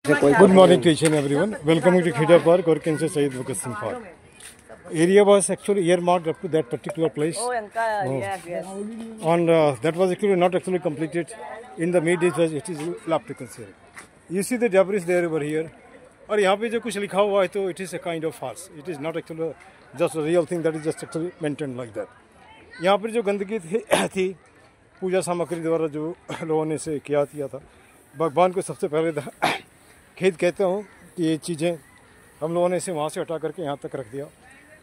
Good morning to each and everyone. Welcome to Khida Park or Kansas Said Bhagat Singh Park. Area was actually earmarked up to that particular place. Yes. And that was actually not actually completed. In the mid it is left to consider. You see the debris there over here. और यहाँ पे जो कुछ लिखा हुआ है तो it is a kind of farce. It is not actually just a real thing that is just actually maintained like that. यहाँ पर जो गंदगी थी पूजा सामग्री द्वारा जो लोगों ने से किया था भगवान को सबसे पहले खेद कहता हूँ कि ये चीज़ें हम लोगों ने इसे वहाँ से हटा करके यहाँ तक रख दिया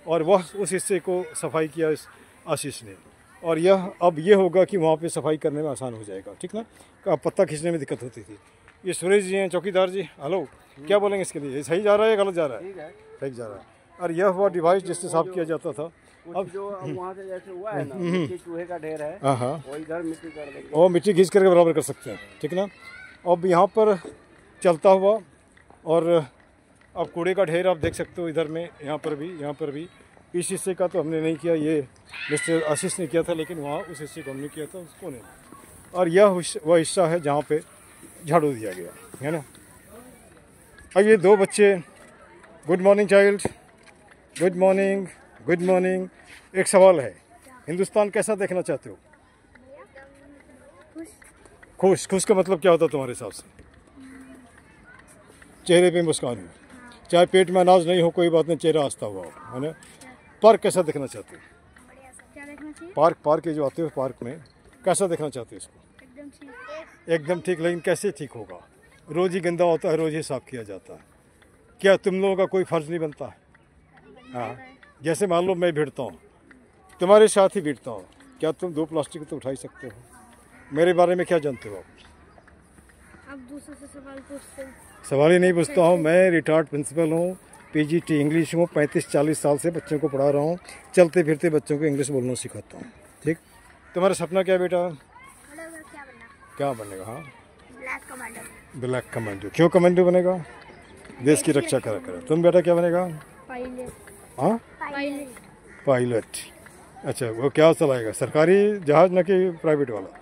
और वह उस हिस्से को सफाई किया इस आशीष ने और यह अब ये होगा कि वहाँ पे सफाई करने में आसान हो जाएगा, ठीक ना। पत्ता खींचने में दिक्कत होती थी। ये सुरेश जी हैं चौकीदार जी, हेलो, क्या बोलेंगे इसके लिए? सही जा रहा है या गलत जा रहा है? सही जा रहा है। और यह हुआ डिवाइस जिससे साफ किया जाता था। अब जो वहाँ से जैसे हुआ है ना, चूहे का ढेर है, हाँ, वो इधर मिट्टी कर देंगे, वो मिट्टी घींच करके बराबर कर सकते हैं, ठीक ना। अब यहाँ पर चलता हुआ और अब कूड़े का ढेर आप देख सकते हो इधर में, यहाँ पर भी इस हिस्से का तो हमने नहीं किया, ये मिस्टर आशीष ने किया था, लेकिन वहाँ उस हिस्से को हमने किया था, उसको नहीं। और यह वह हिस्सा है जहाँ पे झाड़ू दिया गया है ना। अब ये दो बच्चे, good morning child, good morning, good morning. एक सवाल है, हिंदुस्तान कैसा देखना चाहते हो? खुश। खुश का मतलब क्या होता है तुम्हारे हिसाब से? चेहरे पे मुस्कान हो, चाहे पेट में अनाज नहीं हो कोई बात नहीं, चेहरा हंसता हुआ हो, है ना। पार्क कैसा देखना चाहते हो? क्या देखना चाहिए? पार्क ये जो आते हो पार्क में कैसा देखना चाहते हो इसको? एकदम ठीक। लेकिन कैसे ठीक होगा? रोज़ ही गंदा होता है, रोज़ ही साफ किया जाता है। क्या तुम लोगों का कोई फर्ज नहीं बनता है? हाँ, जैसे मान लो मैं भिड़ता हूँ, तुम्हारे साथ ही भिड़ता हूँ, क्या तुम दो प्लास्टिक तो उठा ही सकते हो? मेरे बारे में क्या जानते हो आप दूसरे से सवाल पूछते हो? सवाल ही नहीं पूछता हूँ, मैं रिटायर्ड प्रिंसिपल हूँ, पीजीटी इंग्लिश हूँ, 35-40 साल से बच्चों को पढ़ा रहा हूँ, चलते फिरते बच्चों को इंग्लिश बोलना सिखाता हूँ, ठीक। तुम्हारा सपना क्या है बेटा? क्या बनेगा? हाँ, ब्लैक कमांडो। क्यों कमांडो बनेगा? देश की रक्षा करा। तुम बेटा क्या बनेगा? हाँ, पायलट। अच्छा, वो क्या चलाएगा? सरकारी जहाज न कि प्राइवेट वाला?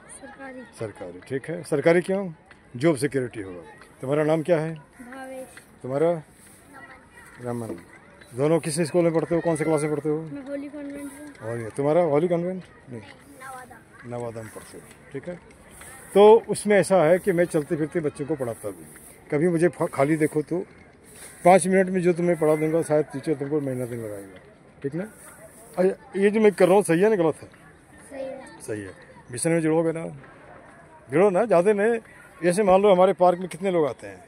सरकारी, ठीक है। सरकारी क्यों? जॉब सिक्योरिटी होगा। तुम्हारा नाम क्या है? भावेश। तुम्हारा? रमन। दोनों किस स्कूल में पढ़ते हो? कौन से क्लास में पढ़ते हो? मैं होली कॉन्वेंट में। और ये तुम्हारा होली कॉन्वेंट? नहीं, नवादा में पढ़ते हो, ठीक है। तो उसमें ऐसा है कि मैं चलते फिरते बच्चों को पढ़ाता भी। कभी मुझे खाली देखो तो 5 मिनट में जो तुम्हें पढ़ा दूंगा शायद टीचर तुमको महीना दिन लगाएगा, ठीक ना। अच्छा, ये जो मैं कर रहा हूँ सही है ना गलत है? सही है। मिशन में जुड़ोगे ना? जुड़ो ना, ज़्यादा नहीं। जैसे मान लो हमारे पार्क में कितने लोग आते हैं?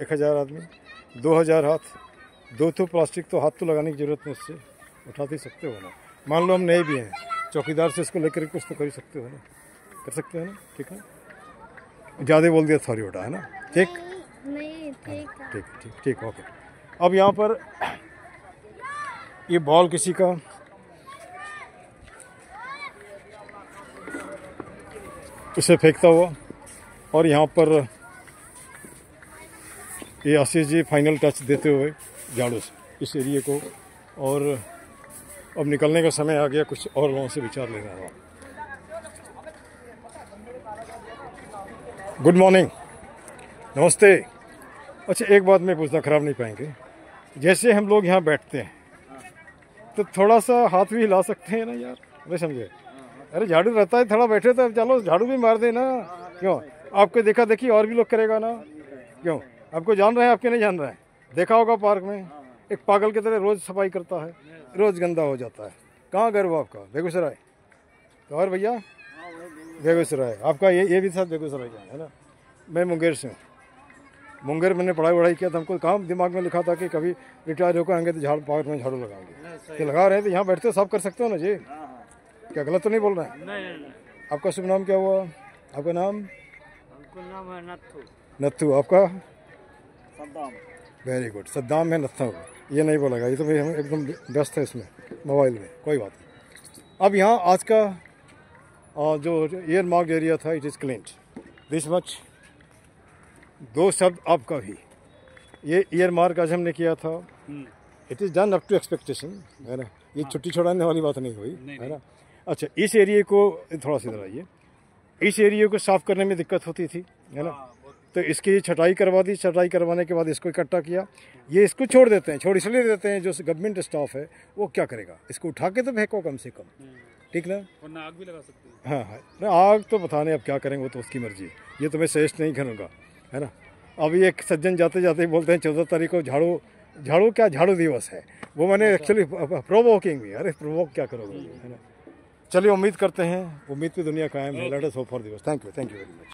1000 आदमी, 2000 हाथ, 2 तो प्लास्टिक तो हाथ तो लगाने की जरूरत नहीं, इससे उठा ही सकते हो ना। मान लो हम नए भी हैं, चौकीदार से इसको लेकर कुछ तो कर ही सकते हो ना, कर सकते हो ना, ठीक है। ज़्यादा बोल दिया सॉरी बेटा, है ना, ठीक। नहीं, ठीक, ओके। अब यहाँ पर ये बॉल किसी का, इसे फेंकता हुआ, और यहाँ पर ये आशीष जी फाइनल टच देते हुए झाड़ू से इस एरिए को। और अब निकलने का समय आ गया, कुछ और लोगों से विचार लेना है। गुड मॉर्निंग, नमस्ते। अच्छा, एक बात मैं पूछना, खराब नहीं पाएंगे? जैसे हम लोग यहाँ बैठते हैं तो थोड़ा सा हाथ भी हिला सकते हैं ना यार, नहीं समझे? अरे झाड़ू रहता है, थोड़ा बैठे तो चलो झाड़ू भी मार देना। क्यों? आपको देखा देखी और भी लोग करेगा ना, क्यों? आपको जान रहे हैं, आपके नहीं जान रहे हैं? देखा होगा पार्क में एक पागल की तरह रोज़ सफाई करता है, रोज़ गंदा हो जाता है। कहाँ घर वो आपका? बेगूसराय? तो और भैया बेगूसराय आपका, ये भी साथ बेगूसराय का है ना। मैं मुंगेर से हूँ। मुंगेर मैंने पढ़ाई किया था, हमको काम दिमाग में लिखा था कि कभी रिटायर होकर आएंगे तो पार्क में झाड़ू लगाएंगे। तो लगा रहे हैं तो यहाँ बैठते सब कर सकते हो ना जी, क्या गलत तो नहीं बोल रहे हैं? नहीं। आपका शुभ नाम क्या हुआ? आपका नाम? नाम है नत्थू। आपका? सद्दाम। वेरी गुड, सद्दाम है, नत्थू। ये नहीं बोलेगा, ये तो भाई हम एकदम व्यस्त है इसमें, मोबाइल में, कोई बात नहीं। अब यहाँ आज का जो एयर मार्क एरिया था, it is cleaned this much. 2 शब्द आपका भी, ये ईयर मार्क आज हमने किया था, it is done up to expectation, है ना। ये छुट्टी छोड़ाने वाली बात नहीं हुई, है ना। अच्छा, इस एरिए को थोड़ा सा इधर आइए, इस एरिया को साफ करने में दिक्कत होती थी, है ना। तो इसकी छटाई करवा दी, छटाई करवाने के बाद इसको इकट्ठा किया। ये इसको छोड़ देते हैं, छोड़ इसलिए देते हैं जो गवर्नमेंट स्टाफ है वो क्या करेगा, इसको उठा के तो फेंको कम से कम, ठीक ना। वरना आग भी लगा सकते हैं। हाँ हाँ, आग तो पता नहीं अब क्या करेंगे, वो तो उसकी मर्जी है, ये तो मैं सजेस्ट नहीं करूँगा, है ना। अभी एक सज्जन जाते जाते बोलते हैं 14 तारीख को झाड़ू क्या झाड़ू दिवस है, वो मैंने एक्चुअली प्रोवोकिंग भी, अरे प्रोवोक क्या करोगे, है ना। चलिए उम्मीद करते हैं, उम्मीद पे दुनिया कायम है। लेट अस होप फॉर दिवस। Thank you very much.